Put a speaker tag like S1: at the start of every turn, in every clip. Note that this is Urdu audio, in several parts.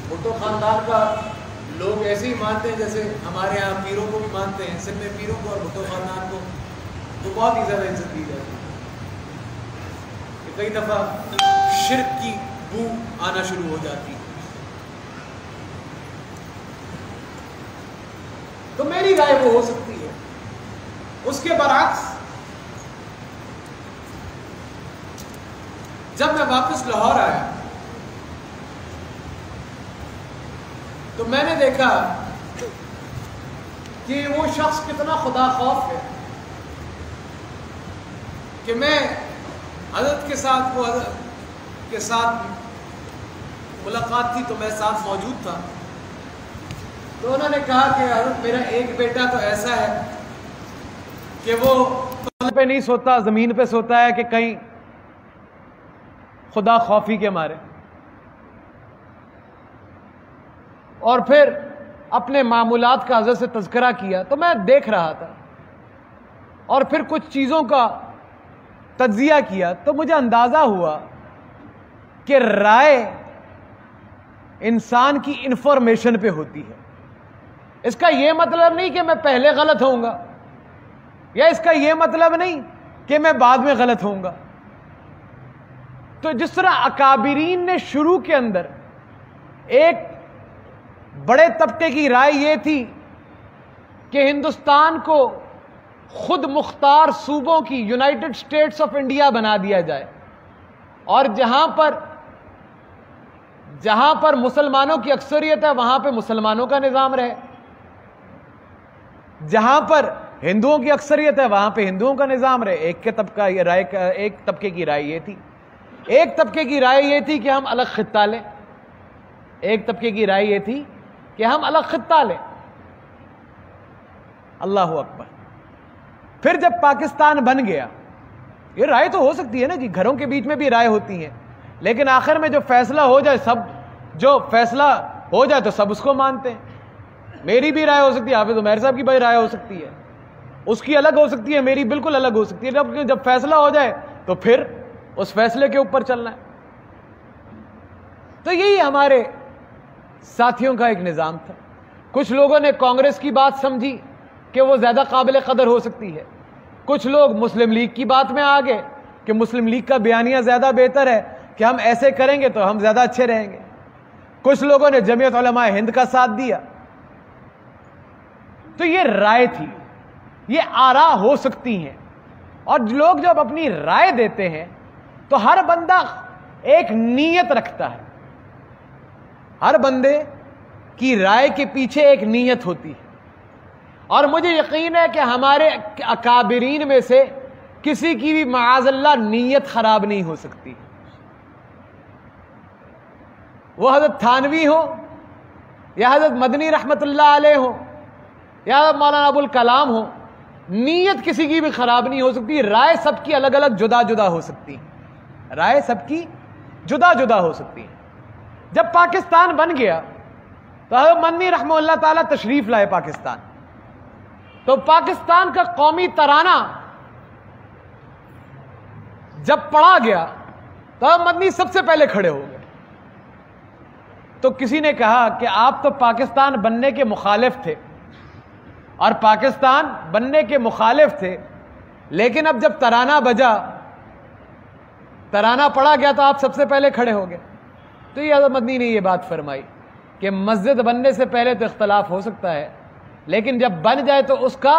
S1: بھٹو خاندان کا لوگ ایسے ہی مانتے ہیں جیسے ہمارے یہاں پیروں کو بھی مانتے ہیں، سندھ میں پیروں کو اور بھٹو خاندان کو تو بہت ہی زیادہ عزت دی جاتی ہے کہ کئی دفعہ شرک کی بو آنا شروع ہو جاتی ہے۔ تو میری رائے وہ ہو سکتی ہے۔ اس کے برعکس جب میں واپس لاہور آیا تو میں نے دیکھا کہ وہ شخص کتنا خدا خوف ہے کہ میں حضرت کے ساتھ وہ حضرت کے ساتھ ملاقات تھی تو میں ساتھ موجود تھا، تو انہوں نے کہا کہ حضرت میرا ایک بیٹا تو ایسا ہے کہ وہ پہ نہیں سوتا، زمین پہ سوتا ہے کہ کہیں خدا خوفی کے مارے، اور پھر اپنے معمولات کا حضرت سے تذکرہ کیا تو میں دیکھ رہا تھا اور پھر کچھ چیزوں کا تجزیہ کیا تو مجھے اندازہ ہوا کہ رائے انسان کی انفارمیشن پہ ہوتی ہے۔ اس کا یہ مطلب نہیں کہ میں پہلے غلط ہوں گا، یا اس کا یہ مطلب نہیں کہ میں بعد میں غلط ہوں گا۔ تو جس طرح اکابرین نے شروع کے اندر ایک بڑے طبقے کی رائے یہ تھی کہ ہندوستان کو خود مختار صوبوں کی یونائٹڈ اسٹیٹس آف انڈیا بنا دیا جائے، اور جہاں پر مسلمانوں کی اکثریت ہے وہاں پہ مسلمانوں کا نظام رہے، جہاں پر ہندوؤں کی اکثریت ہے وہاں پہ ہندوؤں کا نظام رہے۔ ایک طبقے کی رائے یہ تھی۔ ایک طبقے کی رائے یہ تھی کہ ہم الگ خطہ لیں، ایک طبقے کی رائے یہ تھی کہ ہم الگ خطہ لیں۔ اللہ اکبر۔ پھر جب پاکستان بن گیا، یہ رائے تو ہو سکتی ہے نا جی، گھروں کے بیچ میں بھی رائے ہوتی ہیں، لیکن آخر میں جو فیصلہ ہو جائے تو سب اس کو مانتے ہیں۔ میری بھی رائے ہو سکتی ہے، حافظ عمیر صاحب کی بھائی رائے ہو سکتی ہے، اس کی الگ ہو سکتی ہے، میری بالکل الگ ہو سکتی ہے، جب فیصلہ ہو جائے تو پھر اس فیصلے کے اوپر چلنا ہے۔ تو یہی ہمارے ساتھیوں کا ایک نظام تھا۔ کچھ لوگوں نے کانگریس کی بات سمجھی کہ وہ زیادہ قابل قدر ہو سکتی ہے، کچھ لوگ مسلم لیگ کی بات میں آ گئے کہ مسلم لیگ کا بیانیہ زیادہ بہتر ہے کہ ہم ایسے کریں گے تو ہم زیادہ اچھے رہیں گے، کچھ لوگوں نے جمعیت علماء ہند کا ساتھ دیا۔ تو یہ رائے تھی، یہ آراء ہو سکتی ہیں، اور لوگ جب اپنی رائے دیتے ہیں تو ہر بندہ ایک نیت رکھتا ہے، ہر بندے کی رائے کے پیچھے ایک نیت ہوتی ہے، اور مجھے یقین ہے کہ ہمارے اکابرین میں سے کسی کی بھی معاذ اللہ نیت خراب نہیں ہو سکتی، وہ حضرت تھانوی ہو یا حضرت مدنی رحمت اللہ علیہ ہو یا حضرت مولانا ابو الکلام ہو، نیت کسی کی بھی خراب نہیں ہو سکتی۔ رائے سب کی الگ الگ جدا جدا ہو سکتی ہے، رائے سب کی جدا جدا ہو سکتی ہے۔ جب پاکستان بن گیا تو حضرت مدنی رحمہ اللہ تعالیٰ تشریف لائے پاکستان، تو پاکستان کا قومی ترانہ جب پڑھا گیا تو حضرت مدنی سب سے پہلے کھڑے ہو گئے۔ تو کسی نے کہا کہ آپ تو پاکستان بننے کے مخالف تھے، اور پاکستان بننے کے مخالف تھے، لیکن اب جب ترانہ بجا، ترانہ پڑھا گیا تو آپ سب سے پہلے کھڑے ہو گئے۔ تو یہ حضرت مدنی نے یہ بات فرمائی کہ مسجد بننے سے پہلے تو اختلاف ہو سکتا ہے، لیکن جب بن جائے تو اس کا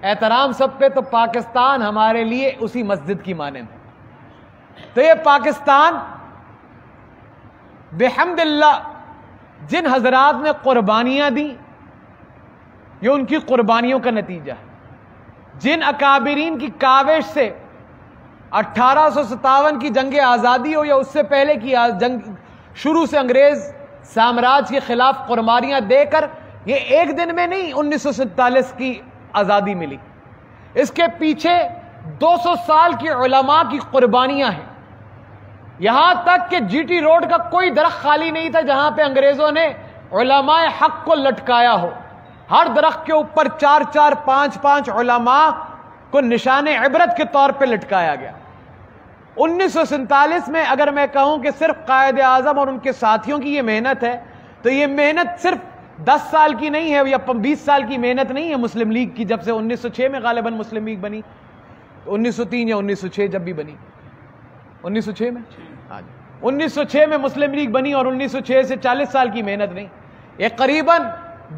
S1: احترام سب پہ، تو پاکستان ہمارے لیے اسی مسجد کی مانند ہے۔ تو یہ پاکستان بحمد اللہ جن حضرات نے قربانیاں دیں، یہ ان کی قربانیوں کا نتیجہ ہے۔ جن اکابرین کی کاوش سے 1857 کی جنگ آزادی ہو یا اس سے پہلے کی جنگ، شروع سے انگریز سامراج کے خلاف قربانیاں دے کر یہ ایک دن میں نہیں 1947 کی آزادی ملی، اس کے پیچھے 200 سال کی علماء کی قربانیاں ہیں۔ یہاں تک کہ جی ٹی روڈ کا کوئی درخت خالی نہیں تھا جہاں پہ انگریزوں نے علماء حق کو لٹکایا ہو، ہر درخت کے اوپر 4 5 علماء کو نشان عبرت کے طور پہ لٹکایا گیا۔ 1947 میں اگر میں کہوں کہ صرف قائد اعظم اور ان کے ساتھیوں کی یہ محنت ہے تو یہ محنت صرف 10 سال کی نہیں ہے یا 20 سال کی محنت نہیں ہے مسلم لیگ کی، جب سے 1906 میں غالباً مسلم لیگ بنی، 1903 یا 1906 جب بھی بنی، 1906 میں، ہاں جی 1906 میں مسلم لیگ بنی، اور 1906 سے 40 سال کی محنت نہیں، یہ قریباً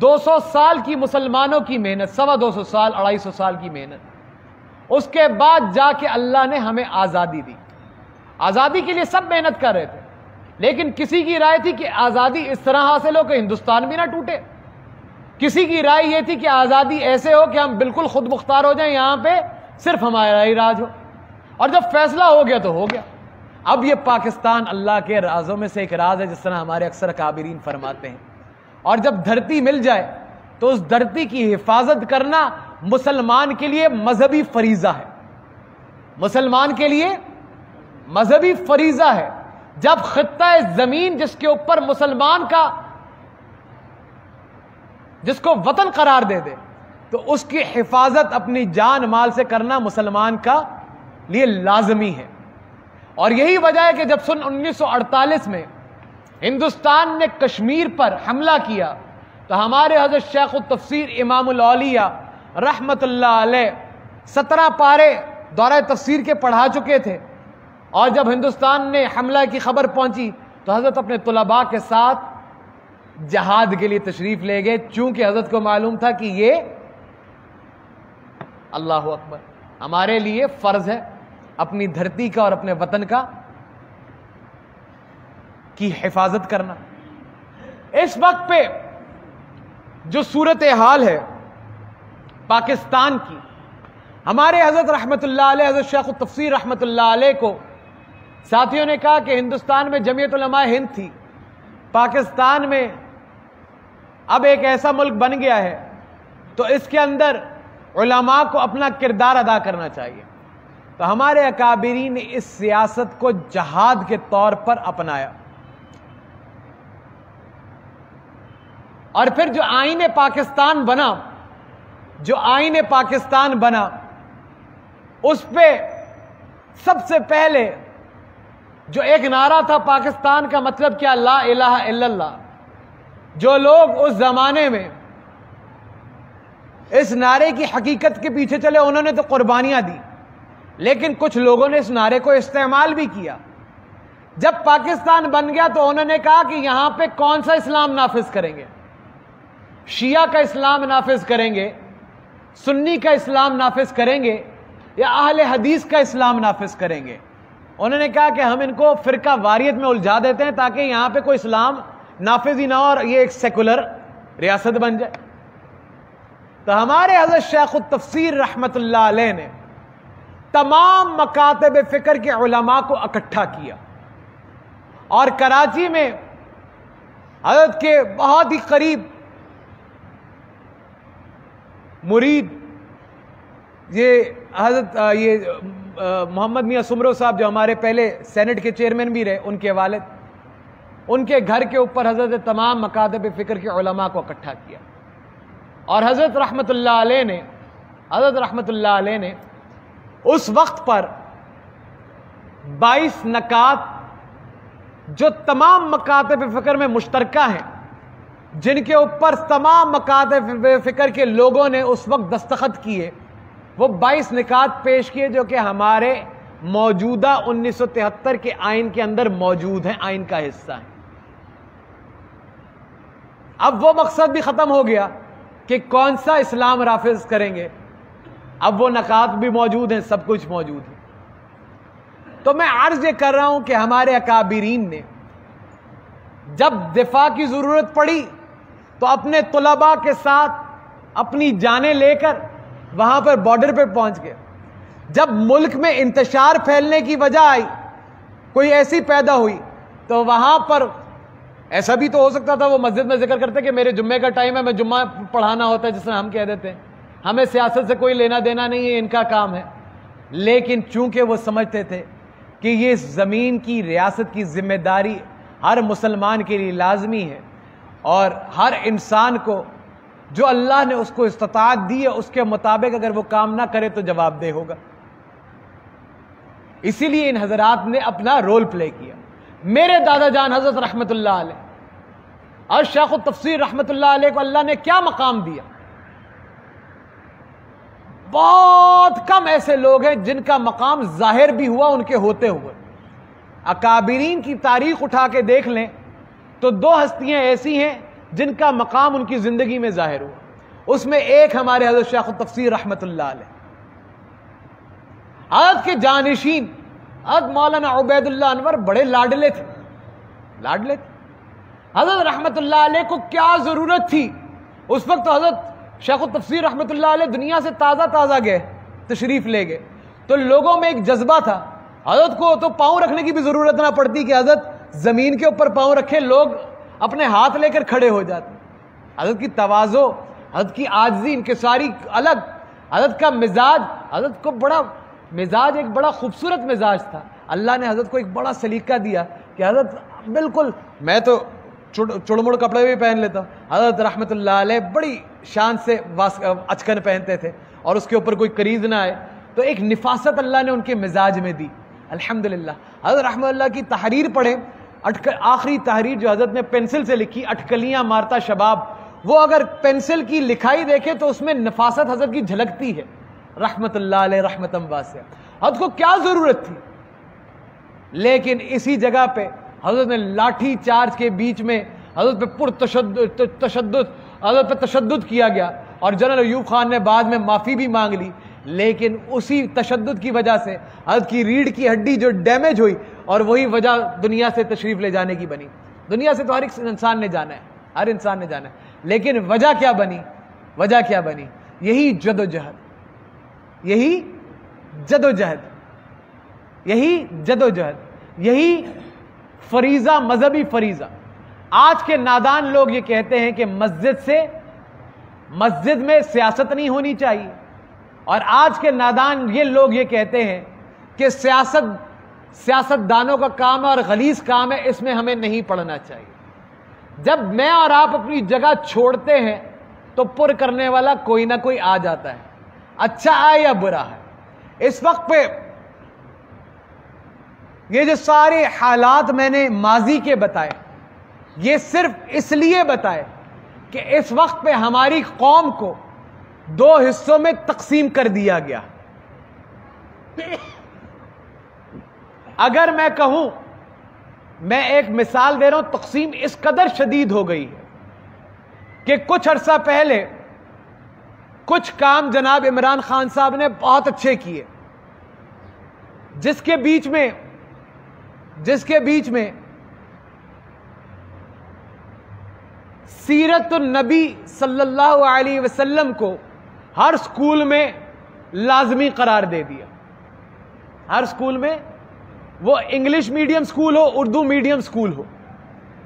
S1: 200 سال کی مسلمانوں کی محنت، 250 سال 250 سال کی محنت، اس کے بعد جا کے اللہ نے ہمیں آزادی دی۔ آزادی کے لیے سب محنت کر رہے تھے، لیکن کسی کی رائے تھی کہ آزادی اس طرح حاصل ہو کہ ہندوستان بھی نہ ٹوٹے، کسی کی رائے یہ تھی کہ آزادی ایسے ہو کہ ہم بالکل خود مختار ہو جائیں، یہاں پہ صرف ہمارا ہی راج ہو، اور جب فیصلہ ہو گیا تو ہو گیا۔ اب یہ پاکستان اللہ کے رازوں میں سے ایک راز ہے، جس طرح ہمارے اکثر اکابرین فرماتے ہیں، اور جب دھرتی مل جائے تو اس دھرتی کی حفاظت کرنا مسلمان کے لیے مذہبی فریضہ ہے، مسلمان کے لیے مذہبی فریضہ ہے۔ جب خطہ زمین جس کے اوپر مسلمان کا، جس کو وطن قرار دے دے، تو اس کی حفاظت اپنی جان مال سے کرنا مسلمان کا لیے لازمی ہے۔ اور یہی وجہ ہے کہ جب سن 1948 میں ہندوستان نے کشمیر پر حملہ کیا تو ہمارے حضرت شیخ التفسیر امام الاولیاء رحمت اللہ علیہ 17 پارے دورہ تفسیر کے پڑھا چکے تھے، اور جب ہندوستان نے حملہ کی خبر پہنچی تو حضرت اپنے طلباء کے ساتھ جہاد کے لیے تشریف لے گئے، چونکہ حضرت کو معلوم تھا کہ یہ اللہ اکبر ہمارے لیے فرض ہے اپنی دھرتی کا اور اپنے وطن کا کی حفاظت کرنا۔ اس وقت پہ جو صورتحال ہے پاکستان کی، ہمارے حضرت رحمت اللہ علیہ، حضرت شیخ التفسیر رحمت اللہ علیہ کو ساتھیوں نے کہا کہ ہندوستان میں جمعیت علماء ہند تھی، پاکستان میں اب ایک ایسا ملک بن گیا ہے تو اس کے اندر علماء کو اپنا کردار ادا کرنا چاہیے۔ تو ہمارے اکابرین نے اس سیاست کو جہاد کے طور پر اپنایا، اور پھر جو آئین پاکستان بنا، جو آئین پاکستان بنا، اس پہ سب سے پہلے جو ایک نعرہ تھا پاکستان کا مطلب کیا، لا الہ الا اللہ۔ جو لوگ اس زمانے میں اس نعرے کی حقیقت کے پیچھے چلے انہوں نے تو قربانیاں دی، لیکن کچھ لوگوں نے اس نعرے کو استعمال بھی کیا۔ جب پاکستان بن گیا تو انہوں نے کہا کہ یہاں پہ کون سا اسلام نافذ کریں گے، شیعہ کا اسلام نافذ کریں گے، سنی کا اسلام نافذ کریں گے، یا اہل حدیث کا اسلام نافذ کریں گے۔ انہوں نے کہا کہ ہم ان کو فرقہ واریت میں الجھا دیتے ہیں تاکہ یہاں پہ کوئی اسلام نافذ ہی نہ ہو اور یہ ایک سیکولر ریاست بن جائے۔ تو ہمارے حضرت شیخ التفسیر رحمت اللہ علیہ نے تمام مکاتب فکر کے علماء کو اکٹھا کیا، اور کراچی میں حضرت کے بہت ہی قریب مرید یہ حضرت محمد میاں سمرو صاحب جو ہمارے پہلے سینٹ کے چیئرمین بھی رہے، ان کے والد، ان کے گھر کے اوپر حضرت تمام مکاتب فکر کے علماء کو اکٹھا کیا، اور حضرت رحمت اللہ علیہ نے اس وقت پر 22 نکات جو تمام مکاتب فکر میں مشترکہ ہیں، جن کے اوپر تمام مکاتب فکر کے لوگوں نے اس وقت دستخط کیے، وہ 22 نکات پیش کیے جو کہ ہمارے موجودہ 1973 کے آئین کے اندر موجود ہیں، آئین کا حصہ ہیں۔ اب وہ مقصد بھی ختم ہو گیا کہ کون سا اسلام نافذ کریں گے، اب وہ نکات بھی موجود ہیں، سب کچھ موجود ہے۔ تو میں عرض یہ کر رہا ہوں کہ ہمارے اکابرین نے جب دفاع کی ضرورت پڑی تو اپنے طلباء کے ساتھ اپنی جانیں لے کر وہاں پر بارڈر پہ پہنچ گئے۔ جب ملک میں انتشار پھیلنے کی وجہ آئی، کوئی ایسی پیدا ہوئی، تو وہاں پر ایسا بھی تو ہو سکتا تھا وہ مسجد میں ذکر کرتے کہ میرے جمعے کا ٹائم ہے، میں جمعہ پڑھانا ہوتا ہے، جس طرح ہم کہہ دیتے ہیں، ہمیں سیاست سے کوئی لینا دینا نہیں ہے، ان کا کام ہے۔ لیکن چونکہ وہ سمجھتے تھے کہ یہ زمین کی ریاست کی ذمہ داری ہر مسلمان کے لیے لازمی ہے، اور ہر انسان کو جو اللہ نے اس کو استطاعت دی ہے اس کے مطابق اگر وہ کام نہ کرے تو جواب دہ ہوگا، اسی لیے ان حضرات نے اپنا رول پلے کیا۔ میرے دادا جان حضرت رحمت اللہ علیہ اور شیخ التفسیر رحمت اللہ علیہ کو اللہ نے کیا مقام دیا؟ بہت کم ایسے لوگ ہیں جن کا مقام ظاہر بھی ہوا ان کے ہوتے ہوئے. اکابرین کی تاریخ اٹھا کے دیکھ لیں تو 2 ہستیاں ایسی ہیں جن کا مقام ان کی زندگی میں ظاہر ہوا. اس میں ایک ہمارے حضرت شیخ التفسیر رحمت اللہ علیہ. حضرت کے جانشین حضرت مولانا عبید اللہ انور بڑے لاڈلے تھے. حضرت رحمت اللہ علیہ کو کیا ضرورت تھی؟ اس وقت تو حضرت شیخ التفسیر رحمت اللہ علیہ دنیا سے تازہ گئے، تشریف لے گئے، تو لوگوں میں ایک جذبہ تھا. حضرت کو تو پاؤں رکھنے کی بھی ضرورت نہ پڑتی کہ حضرت زمین کے اوپر پاؤں رکھے، لوگ اپنے ہاتھ لے کر کھڑے ہو جاتے. حضرت کی تواضع، حضرت کی عاجزی، انکساری الگ. حضرت کا مزاج، حضرت کو ایک بڑا خوبصورت مزاج تھا. اللہ نے حضرت کو ایک بڑا سلیقہ دیا کہ حضرت بالکل، میں تو چڑمڑ کپڑے بھی پہن لیتا ہوں، حضرت رحمت اللہ علیہ بڑی شان سے اچکن پہنتے تھے اور اس کے اوپر کوئی کریز نہ آئے. تو ایک نفاست اللہ نے ان کے مزاج میں دی الحمدللہ. حضرت رحمت اللہ کی تحریر پڑھیں، آخری تحریر جو حضرت نے پینسل سے لکھی، اٹکلیاں مارتا شباب، وہ اگر پینسل کی لکھائی دیکھے تو اس میں نفاست حضرت کی جھلکتی ہے رحمت اللہ علیہ رحمتم واسعہ. حضرت کو کیا ضرورت تھی؟ لیکن اسی جگہ پہ حضرت نے لاٹھی چارج کے بیچ میں حضرت پہ حضرت پہ تشدد کیا گیا، اور جنرل ایوب خان نے بعد میں معافی بھی مانگ لی. لیکن اسی تشدد کی وجہ سے حضرت کی ریڑھ کی ہڈی جو ڈیمیج ہوئی، اور وہی وجہ دنیا سے تشریف لے جانے کی بنی. دنیا سے تو ہر ایک انسان نے جانا ہے، ہر انسان نے جانا ہے، لیکن وجہ کیا بنی؟ یہی جد و جہد، یہی فریضہ، مذہبی فریضہ. آج کے نادان لوگ یہ کہتے ہیں کہ مسجد میں سیاست نہیں ہونی چاہیے، اور آج کے نادان یہ لوگ یہ کہتے ہیں کہ سیاست دانوں کا کام ہے اور غلیظ کام ہے، اس میں ہمیں نہیں پڑھنا چاہیے. جب میں اور آپ اپنی جگہ چھوڑتے ہیں تو پر کرنے والا کوئی نہ کوئی آ جاتا ہے، اچھا ہے یا برا ہے. اس وقت پہ یہ جو سارے حالات میں نے ماضی کے بتائے، یہ صرف اس لیے بتائے کہ اس وقت پہ ہماری قوم کو 2 حصوں میں تقسیم کر دیا گیا. اگر میں کہوں، میں ایک مثال دے رہا ہوں، تقسیم اس قدر شدید ہو گئی ہے کہ کچھ عرصہ پہلے کچھ کام جناب عمران خان صاحب نے بہت اچھے کیے، جس کے بیچ میں سیرت النبی صلی اللہ علیہ وسلم کو ہر سکول میں لازمی قرار دے دیا. ہر سکول میں، وہ انگلش میڈیم سکول ہو، اردو میڈیم سکول ہو،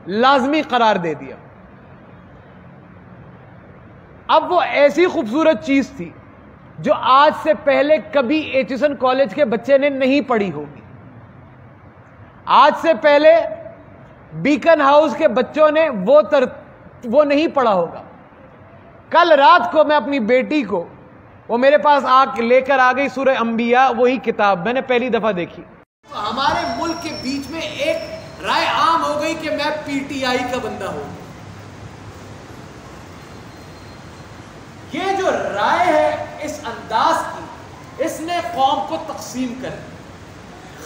S1: لازمی قرار دے دیا. اب وہ ایسی خوبصورت چیز تھی جو آج سے پہلے کبھی ایچسن کالج کے بچے نے نہیں پڑھی ہوگی. آج سے پہلے بیکن ہاؤس کے بچوں نے وہ نہیں پڑھا ہوگا. کل رات کو میں اپنی بیٹی کو، وہ میرے پاس لے کر آ گئی سورہ انبیاء، وہی کتاب میں نے پہلی دفعہ دیکھی. ہمارے ملک کے بیچ میں ایک رائے عام ہو گئی کہ میں پی ٹی آئی کا بندہ ہوں. یہ جو رائے ہے اس انداز کی، اس نے قوم کو تقسیم کر دی.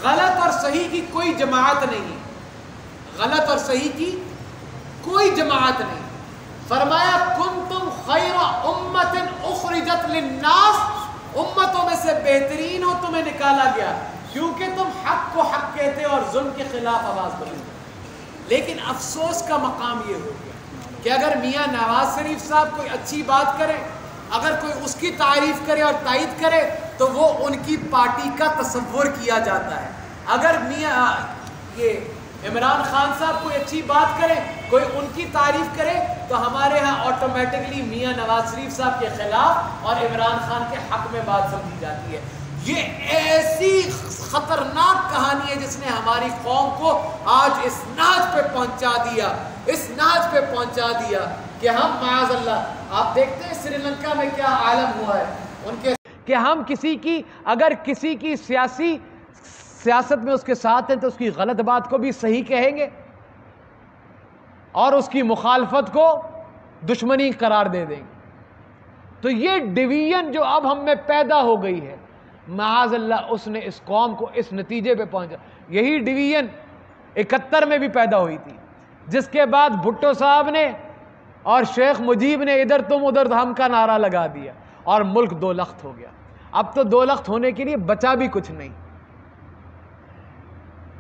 S1: غلط اور صحیح کی کوئی جماعت نہیں، غلط اور صحیح کی کوئی جماعت نہیں. فرمایا کنتم خیر امت اخرجت للناس، امتوں میں سے بہترین ہو، تمہیں نکالا گیا کیونکہ تم حق کو حق کہتے اور ظلم کے خلاف آواز بلند. لیکن افسوس کا مقام یہ ہو گیا کہ اگر میاں نواز شریف صاحب کوئی اچھی بات کرے، اگر کوئی اس کی تعریف کرے اور تائید کرے تو وہ ان کی پارٹی کا تصور کیا جاتا ہے. اگر میاں یہ عمران خان صاحب کوئی اچھی بات کرے، کوئی ان کی تعریف کرے، تو ہمارے ہاں آٹومیٹکلی میاں نواز شریف صاحب کے خلاف اور عمران خان کے حق میں بات سمجھی جاتی ہے. یہ ایسی خطرناک کہانی ہے جس نے ہماری قوم کو آج اس ناج پہ پہنچا دیا کہ ہم معاذ اللہ، آپ دیکھتے ہیں سری لنکا میں کیا عالم ہوا ہے ان کے، کہ ہم اگر کسی کی سیاست میں اس کے ساتھ ہیں تو اس کی غلط بات کو بھی صحیح کہیں گے، اور اس کی مخالفت کو دشمنی قرار دے دیں گے. تو یہ ڈویژن جو اب ہم میں پیدا ہو گئی ہے، معاذ اللہ اس نے اس قوم کو اس نتیجے پہ پہنچا. یہی ڈویژن 71 میں بھی پیدا ہوئی تھی، جس کے بعد بھٹو صاحب نے اور شیخ مجیب نے ادھر تم ادھر ہم کا نعرہ لگا دیا اور ملک دو لخت ہو گیا. اب تو دو لخت ہونے کے لیے بچا بھی کچھ نہیں،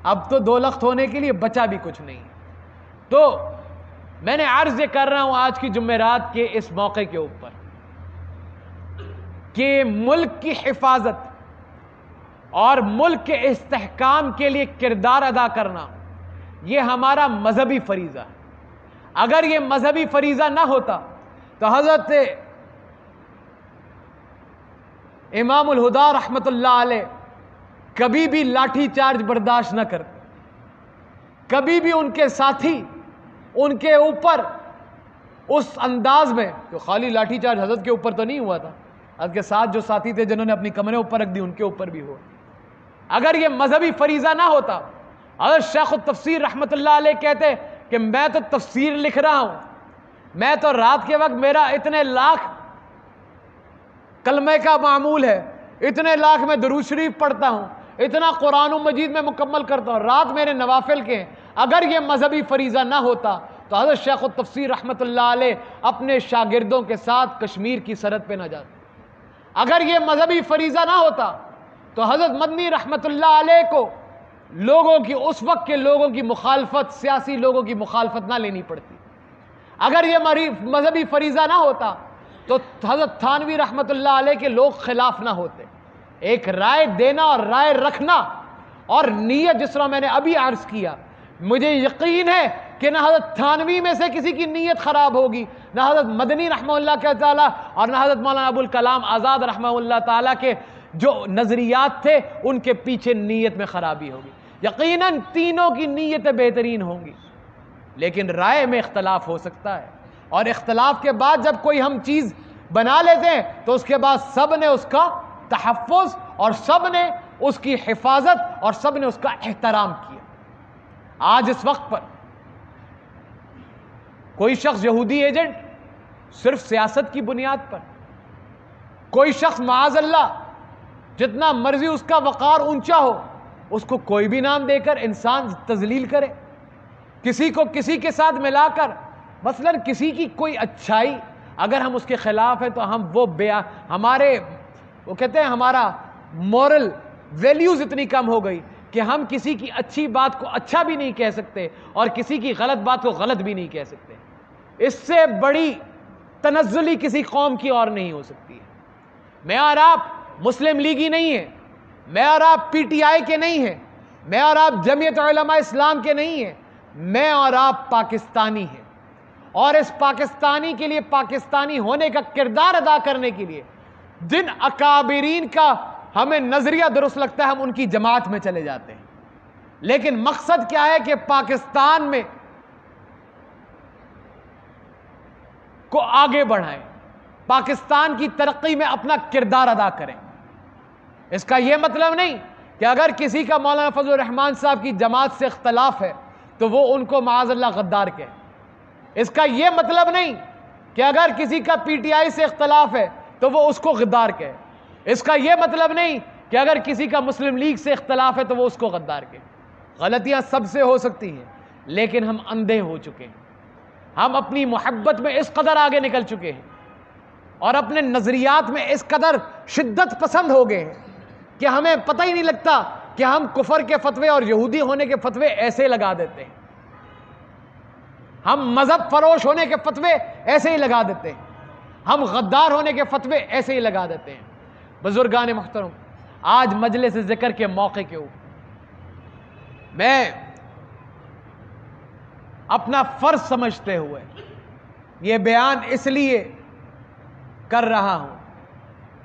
S1: اب تو دو لخت ہونے کے لیے بچا بھی کچھ نہیں. تو میں نے عرض یہ کر رہا ہوں آج کی جمعرات کے اس موقع کے اوپر کہ ملک کی حفاظت اور ملک کے استحکام کے لیے کردار ادا کرنا یہ ہمارا مذہبی فریضہ ہے. اگر یہ مذہبی فریضہ نہ ہوتا تو حضرت امام الہدا رحمت اللہ علیہ کبھی بھی لاٹھی چارج برداشت نہ کرتے. کبھی بھی ان کے ساتھی ان کے اوپر اس انداز میں، جو خالی لاٹھی چارج حضرت کے اوپر تو نہیں ہوا تھا، حضرت کے ساتھ جو ساتھی تھے جنہوں نے اپنی کمریں اوپر رکھ دی ان کے اوپر بھی ہوا. اگر یہ مذہبی فریضہ نہ ہوتا، اگر شیخ التفسیر رحمت اللہ علیہ کہتے کہ میں تو تفسیر لکھ رہا ہوں، میں تو رات کے وقت میرا اتنے لاکھ کلمے کا معمول ہے، اتنے لاکھ میں درود شریف پڑھتا ہوں، اتنا قرآن مجید میں مکمل کرتا ہوں، رات میرے نوافل کے ہیں. اگر یہ مذہبی فریضہ نہ ہوتا تو حضرت شیخ التفسیر رحمت اللہ علیہ اپنے شاگردوں کے ساتھ کشمیر کی سرحد پہ نہ جاتے. اگر یہ مذہبی فریضہ نہ ہوتا تو حضرت مدنی رحمت اللہ علیہ کو لوگوں کی، اس وقت کے لوگوں کی مخالفت، سیاسی لوگوں کی مخالفت نہ لینی پڑتی. اگر یہ مذہبی فریضہ نہ ہوتا تو حضرت تھانوی رحمت اللہ علیہ کے لوگ خلاف نہ ہوتے. ایک رائے دینا اور رائے رکھنا اور نیت، جس طرح میں نے ابھی عرض کیا، مجھے یقین ہے کہ نہ حضرت تھانوی میں سے کسی کی نیت خراب ہوگی، نہ حضرت مدنی رحمہ اللہ کے تعالیٰ اور نہ حضرت مولانا ابوالکلام آزاد رحمہ اللہ تعالیٰ کے جو نظریات تھے ان کے پیچھے نیت میں خرابی ہوگی. یقیناً تینوں کی نیتیں بہترین ہوں گی، لیکن رائے میں اختلاف ہو سکتا ہے، اور اختلاف کے بعد جب کوئی ہم چیز بنا لیتے ہیں تو اس کے بعد سب نے اس کا تحفظ اور سب نے اس کی حفاظت اور سب نے اس کا احترام کیا. آج اس وقت پر کوئی شخص یہودی ایجنٹ صرف سیاست کی بنیاد پر، کوئی شخص معاذ اللہ جتنا مرضی اس کا وقار اونچا ہو اس کو کوئی بھی نام دے کر انسان تذلیل کرے، کسی کو کسی کے ساتھ ملا کر، مثلا کسی کی کوئی اچھائی اگر ہم اس کے خلاف ہیں تو ہم وہ کہتے ہیں ہمارا مورل ویلیوز اتنی کم ہو گئی کہ ہم کسی کی اچھی بات کو اچھا بھی نہیں کہہ سکتے اور کسی کی غلط بات کو غلط بھی نہیں کہہ سکتے. اس سے بڑی تنزلی کسی قوم کی اور نہیں ہو سکتی ہے. میں اور آپ مسلم لیگی نہیں ہیں، میں اور آپ پی ٹی آئی کے نہیں ہیں، میں اور آپ جمعیت علماء اسلام کے نہیں ہیں، میں اور آپ پاکستانی ہیں. اور اس پاکستانی کے لیے، پاکستانی ہونے کا کردار ادا کرنے کے لیے جن اکابرین کا ہمیں نظریہ درست لگتا ہے ہم ان کی جماعت میں چلے جاتے ہیں. لیکن مقصد کیا ہے کہ پاکستان میں کو آگے بڑھائیں، پاکستان کی ترقی میں اپنا کردار ادا کریں. اس کا یہ مطلب نہیں کہ اگر کسی کا مولانا فضل الرحمان صاحب کی جماعت سے اختلاف ہے تو وہ ان کو معاذ اللہ غدار کہے. اس کا یہ مطلب نہیں کہ اگر کسی کا پی ٹی آئی سے اختلاف ہے تو وہ اس کو غدار کہے. اس کا یہ مطلب نہیں کہ اگر کسی کا مسلم لیگ سے اختلاف ہے تو وہ اس کو غدار کہے. غلطیاں سب سے ہو سکتی ہیں، لیکن ہم اندھے ہو چکے ہیں. ہم اپنی محبت میں اس قدر آگے نکل چکے ہیں اور اپنے نظریات میں اس قدر شدت پسند ہو گئے ہیں کہ ہمیں پتہ ہی نہیں لگتا کہ ہم کفر کے فتوے اور یہودی ہونے کے فتوے ایسے لگا دیتے ہیں، ہم مذہب فروش ہونے کے فتوے ایسے ہی لگا دیتے ہیں، ہم غدار ہونے کے فتوے ایسے ہی لگا دیتے ہیں. بزرگان محترم، آج مجلس ذکر کے موقع کے اوپر میں اپنا فرض سمجھتے ہوئے یہ بیان اس لیے کر رہا ہوں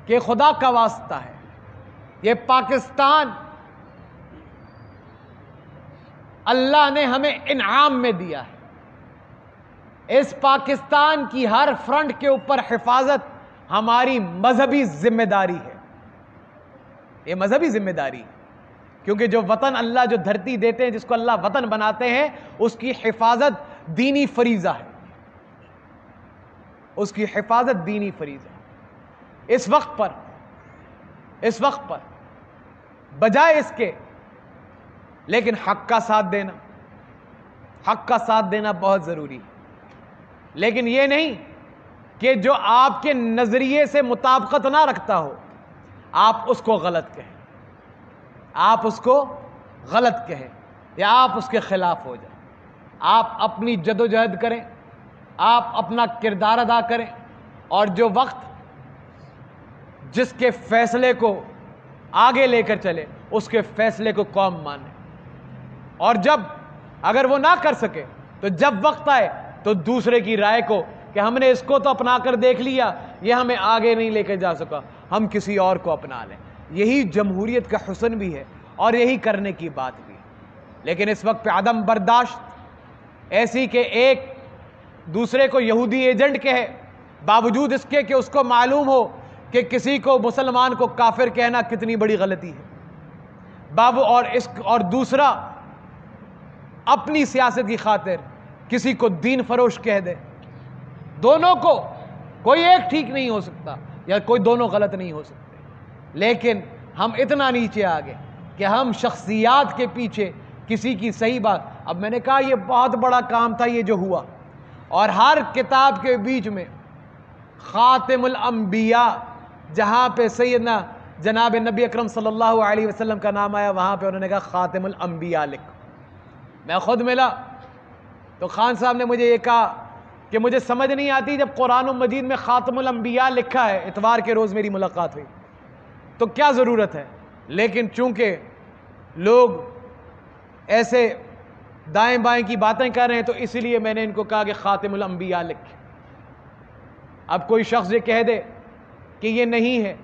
S1: کہ خدا کا واسطہ ہے، یہ پاکستان اللہ نے ہمیں انعام میں دیا ہے. اس پاکستان کی ہر فرنٹ کے اوپر حفاظت ہماری مذہبی ذمہ داری ہے. یہ مذہبی ذمہ داری ہے کیونکہ جو وطن اللہ جو دھرتی دیتے ہیں، جس کو اللہ وطن بناتے ہیں، اس کی حفاظت دینی فریضہ ہے، اس کی حفاظت دینی فریضہ ہے۔ اس وقت پر بجائے اس کے لیکن حق کا ساتھ دینا بہت ضروری ہے، لیکن یہ نہیں کہ جو آپ کے نظریے سے مطابقت نہ رکھتا ہو آپ اس کو غلط کہیں، یا آپ اس کے خلاف ہو جائیں۔ آپ اپنی جد و جہد کریں، آپ اپنا کردار ادا کریں، اور جو وقت جس کے فیصلے کو آگے لے کر چلے اس کے فیصلے کو قوم مانے، اور جب اگر وہ نہ کر سکے تو جب وقت آئے تو دوسرے کی رائے کو کہ ہم نے اس کو تو اپنا کر دیکھ لیا، یہ ہمیں آگے نہیں لے کے جا سکا، ہم کسی اور کو اپنا لیں۔ یہی جمہوریت کا حسن بھی ہے اور یہی کرنے کی بات بھی ہے۔ لیکن اس وقت پہ عدم برداشت ایسی کہ ایک دوسرے کو یہودی ایجنٹ کہے، باوجود اس کے کہ اس کو معلوم ہو کہ کسی کو مسلمان کو کافر کہنا کتنی بڑی غلطی ہے، اور دوسرا اپنی سیاست کی خاطر کسی کو دین فروش کہہ دے۔ دونوں کو کوئی ایک ٹھیک نہیں ہو سکتا یا کوئی دونوں غلط نہیں ہو سکتے، لیکن ہم اتنا نیچے آ گئے کہ ہم شخصیات کے پیچھے کسی کی صحیح بات۔ اب میں نے کہا یہ بہت بڑا کام تھا یہ جو ہوا، اور ہر کتاب کے بیچ میں خاتم الانبیاء جہاں پہ سیدنا جناب نبی اکرم صلی اللہ علیہ وسلم کا نام آیا وہاں پہ انہوں نے کہا خاتم الانبیاء لکھ۔ میں خود ملا تو خان صاحب نے مجھے یہ کہا کہ مجھے سمجھ نہیں آتی، جب قرآن مجید میں خاتم الانبیاء لکھا ہے، اتوار کے روز میری ملاقات ہوئی تو کیا ضرورت ہے، لیکن چونکہ لوگ ایسے دائیں بائیں کی باتیں کر رہے ہیں تو اسی لیے میں نے ان کو کہا کہ خاتم الانبیاء لکھ۔ اب کوئی شخص یہ کہہ دے کہ یہ نہیں ہے،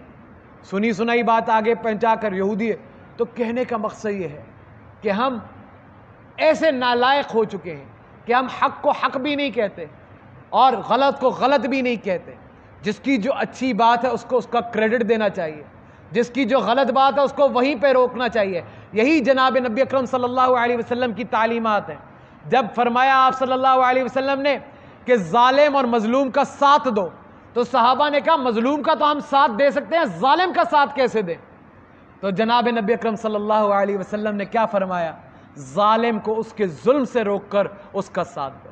S1: سنی سنائی بات آگے پہنچا کر یہودی ہے، تو کہنے کا مقصد یہ ہے کہ ہم ایسے نالائق ہو چکے ہیں کہ ہم حق کو حق بھی نہیں کہتے اور غلط کو غلط بھی نہیں کہتے۔ جس کی جو اچھی بات ہے اس کو اس کا کریڈٹ دینا چاہیے، جس کی جو غلط بات ہے اس کو وہیں پہ روکنا چاہیے۔ یہی جناب نبی اکرم صلی اللہ علیہ وسلم کی تعلیمات ہیں۔ جب فرمایا آپ صلی اللہ علیہ وسلم نے کہ ظالم اور مظلوم کا ساتھ دو، تو صحابہ نے کہا مظلوم کا تو ہم ساتھ دے سکتے ہیں، ظالم کا ساتھ کیسے دیں؟ تو جناب نبی اکرم صلی اللہ علیہ وسلم نے کیا فرمایا؟ ظالم کو اس کے ظلم سے روک کر اس کا ساتھ دو۔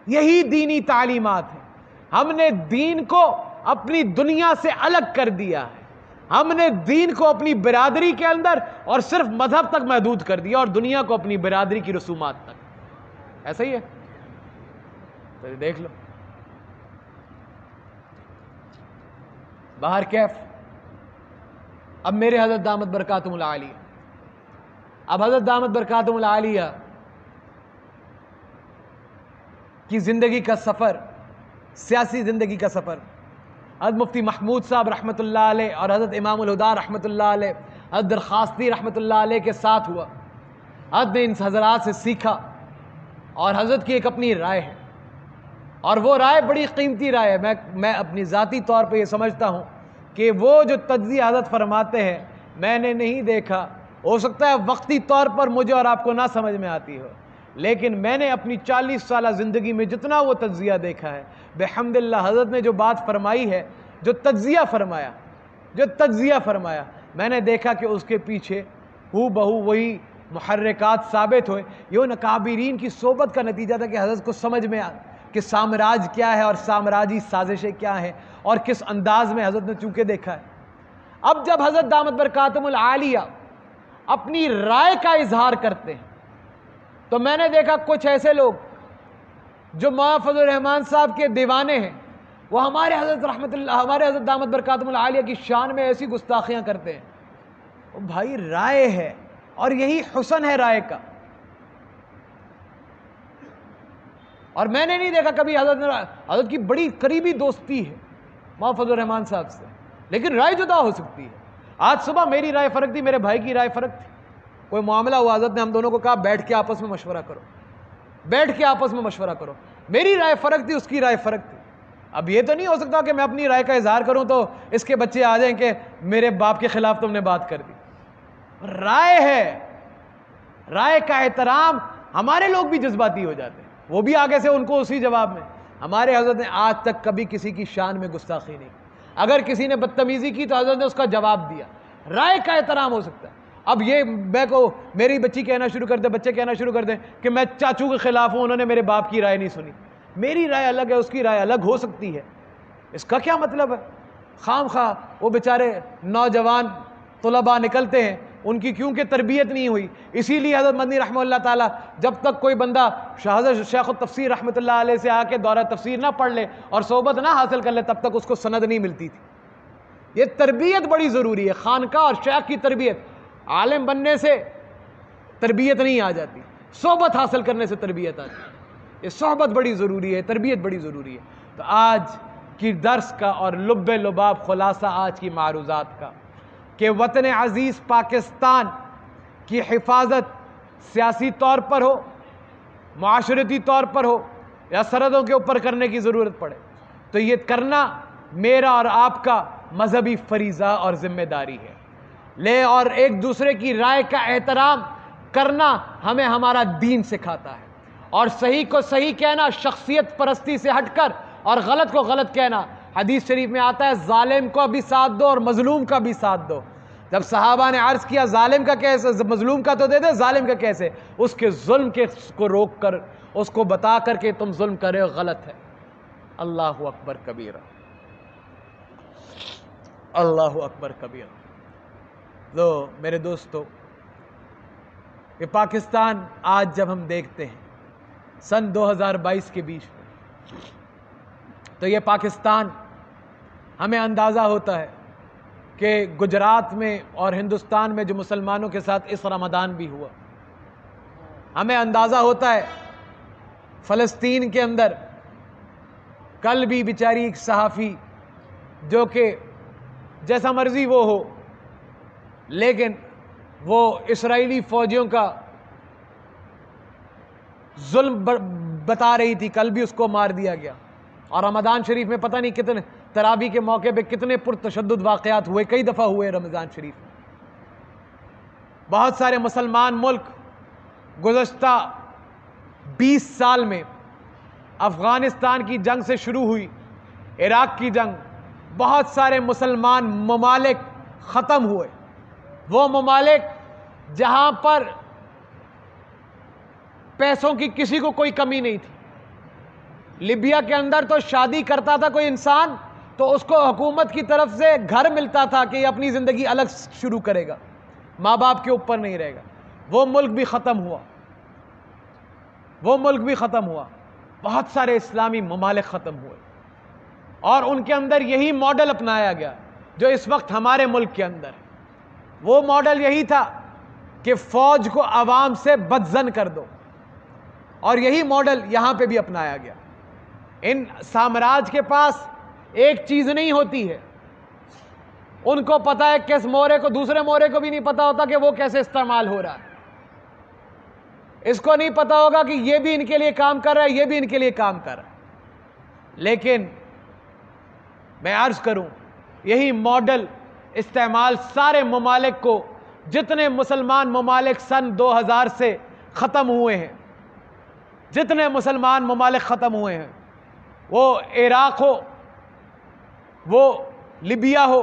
S1: یہی دینی تعلیمات ہیں۔ ہم نے دین کو اپنی دنیا سے الگ کر دیا ہے، ہم نے دین کو اپنی برادری کے اندر اور صرف مذہب تک محدود کر دیا اور دنیا کو اپنی برادری کی رسومات تک۔ ایسا ہی ہے، تو دیکھ لو باہر کیف۔ اب میرے حضرت دامت برکاتہم العالیہ، اب حضرت دامت برکاتہم العالیہ کی زندگی کا سفر، سیاسی زندگی کا سفر حضرت مفتی محمود صاحب رحمۃ اللہ علیہ اور حضرت امام الہدیٰ رحمۃ اللہ علیہ، حضرت درخواستی رحمۃ اللہ علیہ کے ساتھ ہوا۔ حضرت نے ان حضرات سے سیکھا اور حضرت کی ایک اپنی رائے ہے، اور وہ رائے بڑی قیمتی رائے ہے۔ میں اپنی ذاتی طور پہ یہ سمجھتا ہوں کہ وہ جو تجزیہ حضرت فرماتے ہیں میں نے نہیں دیکھا، ہو سکتا ہے وقتی طور پر مجھے اور آپ کو نہ سمجھ میں آتی ہو، لیکن میں نے اپنی 40 سالہ زندگی میں جتنا وہ تجزیہ دیکھا ہے، بحمداللہ حضرت نے جو بات فرمائی ہے، جو تجزیہ فرمایا، میں نے دیکھا کہ اس کے پیچھے ہو بہو وہی محرکات ثابت ہوئے۔ یہ ان اکابرین کی صحبت کا نتیجہ تھا کہ حضرت کو سمجھ میں کہ سامراج کیا ہے اور سامراجی سازشیں کیا ہیں اور کس انداز میں حضرت نے چونکہ دیکھا ہے۔ اب جب حضرت دامت برکاتہم العالیہ اپنی رائے کا اظہار کرتے ہیں تو میں نے دیکھا کچھ ایسے لوگ جو مولانا فضل الرحمان صاحب کے دیوانے ہیں، وہ ہمارے حضرت دامت برکاتہم العالیہ کی شان میں ایسی گستاخیاں کرتے ہیں۔ بھائی رائے ہے اور یہی حسن ہے رائے کا، اور میں نے نہیں دیکھا کبھی حضرت کی بڑی قریبی دوستی ہے مولانا فضل الرحمان صاحب سے، لیکن رائے جدا ہو سکتی ہے۔ آج صبح میری رائے فرق تھی، میرے بھائی کی رائے فرق تھی، کوئی معاملہ ہوا، حضرت نے ہم دونوں کو کہا بیٹھ کے آپس میں مشورہ کرو، میری رائے فرق تھی، اس کی رائے فرق تھی۔ اب یہ تو نہیں ہو سکتا کہ میں اپنی رائے کا اظہار کروں تو اس کے بچے آ جائیں کہ میرے باپ کے خلاف تم نے بات کر دی۔ رائے ہے، رائے کا احترام، ہمارے لوگ بھی جذباتی ہو جاتے ہیں، وہ بھی آگے سے ان کو اسی جواب میں. ہمارے حضرت نے آج تک کبھی کسی کی شان میں گستاخی نہیں. اگر کسی نے بدتمیزی کی تو حضرت نے اس کا جواب دیا. رائے کا احترام ہو سکتا ہے. اب یہ میں کو میری بچی کہنا شروع کر دے, بچے کہنا شروع کر دیں کہ میں چاچو کے خلاف ہوں, انہوں نے میرے باپ کی رائے نہیں سنی. میری رائے الگ ہے, اس کی رائے الگ ہو سکتی ہے. اس کا کیا مطلب ہے؟ خام خواہ وہ بیچارے نوجوان طلباء نکلتے ہیں, ان کی کیونکہ تربیت نہیں ہوئی. اسی لیے حضرت مدنی رحمہ اللہ تعالیٰ جب تک کوئی بندہ حضرت شیخ التفسیر رحمۃ اللہ علیہ سے آ کے دورہ تفسیر نہ پڑھ لے اور صحبت نہ حاصل کر لے, تب تک اس کو سند نہیں ملتی تھی. یہ تربیت بڑی ضروری ہے. خانقاہ اور شیخ کی تربیت, عالم بننے سے تربیت نہیں آ جاتی, صحبت حاصل کرنے سے تربیت آتی ہے. یہ صحبت بڑی ضروری ہے, تربیت بڑی ضروری ہے. تو آج کی درس کا اور لب لباب خلاصہ آج کی معروضات کا کہ وطن عزیز پاکستان کی حفاظت سیاسی طور پر ہو, معاشرتی طور پر ہو یا سرحدوں کے اوپر کرنے کی ضرورت پڑے تو یہ کرنا میرا اور آپ کا مذہبی فریضہ اور ذمہ داری ہے. اور ایک دوسرے کی رائے کا احترام کرنا ہمیں ہمارا دین سکھاتا ہے. اور صحیح کو صحیح کہنا شخصیت پرستی سے ہٹ کر, اور غلط کو غلط کہنا. حدیث شریف میں آتا ہے ظالم کو بھی ساتھ دو اور مظلوم کا بھی ساتھ دو. جب صحابہ نے عرض کیا ظالم کا کیسے, مظلوم کا تو دے دے, ظالم کا کیسے؟ اس کے ظلم کو روک کر, اس کو بتا کر کہ تم ظلم کر رہے ہو, غلط ہے. اللہ اکبر کبیرہ, اللہ اکبر کبیرہ. تو میرے دوستو, یہ پاکستان آج جب ہم دیکھتے ہیں سن 2022 کے بیچ میں, تو یہ پاکستان ہمیں اندازہ ہوتا ہے کہ گجرات میں اور ہندوستان میں جو مسلمانوں کے ساتھ اس رمضان بھی ہوا, ہمیں اندازہ ہوتا ہے فلسطین کے اندر کل بھی بیچاری ایک صحافی جو کہ جیسا مرضی وہ ہو, لیکن وہ اسرائیلی فوجیوں کا ظلم بتا رہی تھی, کل بھی اس کو مار دیا گیا. اور رمضان شریف میں پتہ نہیں کتنے تراویح کے موقع پہ کتنے پرتشدد واقعات ہوئے, کئی دفعہ ہوئے رمضان شریف میں. بہت سارے مسلمان ملک گزشتہ 20 سال میں, افغانستان کی جنگ سے شروع ہوئی, عراق کی جنگ, بہت سارے مسلمان ممالک ختم ہوئے. وہ ممالک جہاں پر پیسوں کی کسی کو کوئی کمی نہیں تھی. لیبیا کے اندر تو شادی کرتا تھا کوئی انسان تو اس کو حکومت کی طرف سے گھر ملتا تھا کہ یہ اپنی زندگی الگ شروع کرے گا, ماں باپ کے اوپر نہیں رہے گا. وہ ملک بھی ختم ہوا, وہ ملک بھی ختم ہوا. بہت سارے اسلامی ممالک ختم ہوئے, اور ان کے اندر یہی ماڈل اپنایا گیا جو اس وقت ہمارے ملک کے اندر ہے. وہ ماڈل یہی تھا کہ فوج کو عوام سے بدظن کر دو, اور یہی ماڈل یہاں پہ بھی اپنایا گیا. ان سامراج کے پاس ایک چیز نہیں ہوتی ہے, ان کو پتا ہے کس مورے کو, دوسرے مورے کو بھی نہیں پتا ہوتا کہ وہ کیسے استعمال ہو رہا ہے. اس کو نہیں پتا ہوگا کہ یہ بھی ان کے لیے کام کر رہا ہے, یہ بھی ان کے لیے کام کر رہا ہے. لیکن میں عرض کروں, یہی ماڈل استعمال سارے ممالک کو, جتنے مسلمان ممالک سن 2000 سے ختم ہوئے ہیں, جتنے مسلمان ممالک ختم ہوئے ہیں, وہ عراق ہو, وہ لیبیا ہو,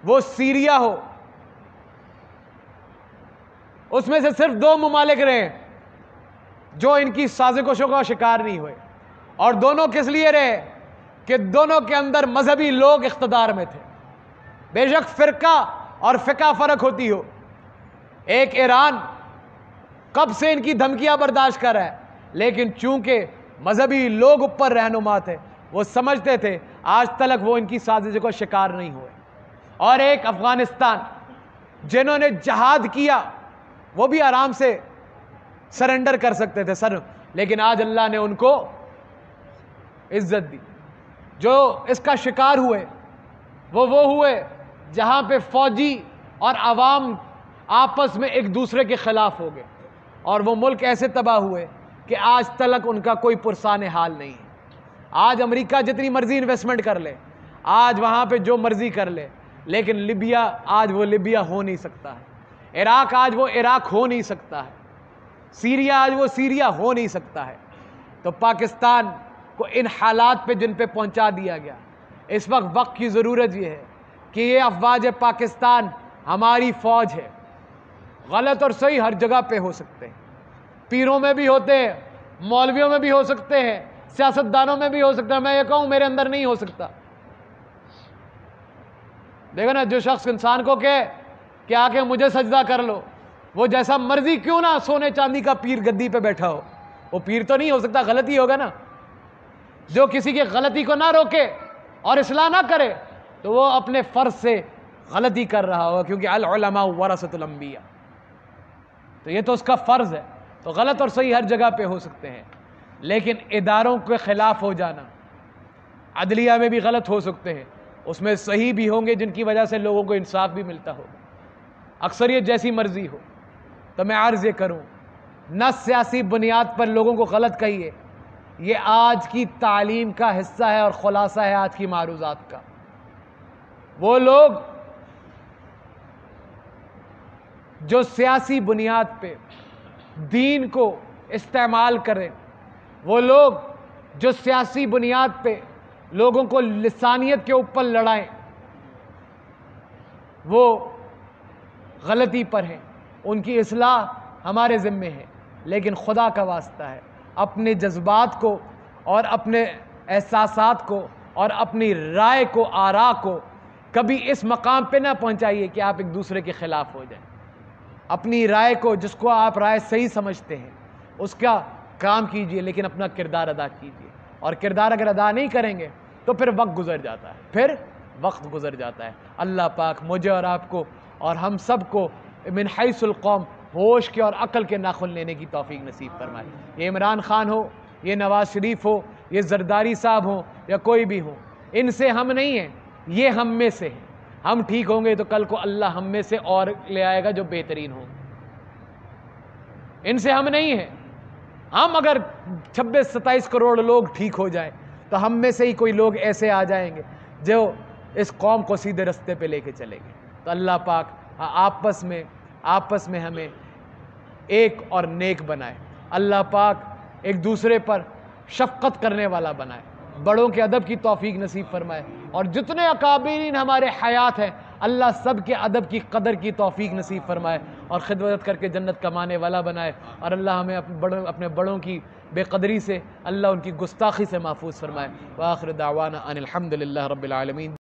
S1: وہ سیریا ہو, اس میں سے صرف 2 ممالک رہے جو ان کی سازشوں کا شکار نہیں ہوئے. اور دونوں کس لیے رہے کہ دونوں کے اندر مذہبی لوگ اقتدار میں تھے. بے شک فرقہ اور فقہ فرق ہوتی ہو. ایک ایران کب سے ان کی دھمکیاں برداشت کر رہا ہے, لیکن چونکہ مذہبی لوگ اوپر رہنما تھے, وہ سمجھتے تھے, آج تک وہ ان کی سازشوں کا شکار نہیں ہوئے. اور ایک افغانستان جنہوں نے جہاد کیا, وہ بھی آرام سے سرنڈر کر سکتے تھے لیکن آج اللہ نے ان کو عزت دی. جو اس کا شکار ہوئے وہ ہوئے جہاں پہ فوجی اور عوام آپس میں ایک دوسرے کے خلاف ہو گئے, اور وہ ملک ایسے تباہ ہوئے کہ آج تک ان کا کوئی پرسان حال نہیں ہے. آج امریکہ جتنی مرضی انویسٹمنٹ کر لے, آج وہاں پہ جو مرضی کر لے, لیکن لیبیا آج وہ لیبیا ہو نہیں سکتا ہے. عراق آج وہ عراق ہو نہیں سکتا ہے. سیریا آج وہ سیریا ہو نہیں سکتا ہے. تو پاکستان کو ان حالات پہ جن پہ پہنچا دیا گیا، اس وقت کی ضرورت یہ ہے کہ یہ افواج پاکستان ہماری فوج ہے۔ غلط اور صحیح ہر جگہ پہ ہو سکتے ہیں، پیروں میں بھی ہوتے ہیں، مولویوں میں بھی ہو سکتے ہیں، سیاستدانوں میں بھی ہو سکتا ہے۔ میں یہ کہوں میرے اندر نہیں ہو سکتا۔ دیکھو نا، جو شخص انسان کو کہے کہ آ کے مجھے سجدہ کر لو، وہ جیسا مرضی کیوں نہ سونے چاندی کا پیر گدی پہ بیٹھا ہو، وہ پیر تو نہیں ہو سکتا، غلطی ہوگا نا۔ جو کسی کی غلطی کو نہ روکے اور اصلاح نہ کرے تو وہ اپنے فرض سے غلطی کر رہا ہوگا، کیونکہ العلماء ورثۃ الانبیاء، تو یہ تو اس کا فرض ہے۔ تو غلط اور صحیح ہر جگہ پہ ہو سکتے ہیں، لیکن اداروں کے خلاف ہو جانا، عدلیہ میں بھی غلط ہو سکتے ہیں، اس میں صحیح بھی ہوں گے جن کی وجہ سے لوگوں کو انصاف بھی ملتا ہوگا۔ اکثریت جیسی مرضی ہو، تو میں عرض یہ کروں، نہ سیاسی بنیاد پر لوگوں کو غلط کہیے، یہ آج کی تعلیم کا حصہ ہے اور خلاصہ ہے آج کی معروضات کا۔ وہ لوگ جو سیاسی بنیاد پہ دین کو استعمال کریں، وہ لوگ جو سیاسی بنیاد پہ لوگوں کو لسانیت کے اوپر لڑائیں، وہ غلطی پر ہیں، ان کی اصلاح ہمارے ذمے ہے۔ لیکن خدا کا واسطہ ہے، اپنے جذبات کو اور اپنے احساسات کو اور اپنی رائے کو، آراء کو کبھی اس مقام پہ نہ پہنچائیے کہ آپ ایک دوسرے کے خلاف ہو جائیں۔ اپنی رائے کو، جس کو آپ رائے صحیح سمجھتے ہیں، اس کا کام کیجئے، لیکن اپنا کردار ادا کیجئے۔ اور کردار اگر ادا نہیں کریں گے تو پھر وقت گزر جاتا ہے۔ اللہ پاک مجھے اور آپ کو اور ہم سب کو من حیث القوم ہوش کے اور عقل کے ناخن لینے کی توفیق نصیب فرمائے۔ یہ عمران خان ہو، یہ نواز شریف ہو، یہ زرداری صاحب ہوں یا کوئی بھی ہو، ان سے ہم نہیں ہیں، یہ ہم میں سے ہیں۔ ہم ٹھیک ہوں گے تو کل کو اللہ ہم میں سے اور لے آئے گا جو بہترین ہوں۔ ان سے ہم نہیں ہیں۔ ہم اگر 26-27 کروڑ لوگ ٹھیک ہو جائیں تو ہم میں سے ہی کوئی لوگ ایسے آ جائیں گے جو اس قوم کو سیدھے رستے پہ لے کے چلیں گے۔ تو اللہ پاک آپس میں ہمیں ایک اور نیک بنائے۔ اللہ پاک ایک دوسرے پر شفقت کرنے والا بنائے، بڑوں کے ادب کی توفیق نصیب فرمائے، اور جتنے اکابرین ہمارے حیات ہیں اللہ سب کے ادب کی قدر کی توفیق نصیب فرمائے اور خدمت کر کے جنت کمانے والا بنائے، اور اللہ ہمیں اپنے بڑوں کی بے قدری سے، اللہ ان کی گستاخی سے محفوظ فرمائے۔ وآخر دعوانا ان الحمد للہ رب العالمین۔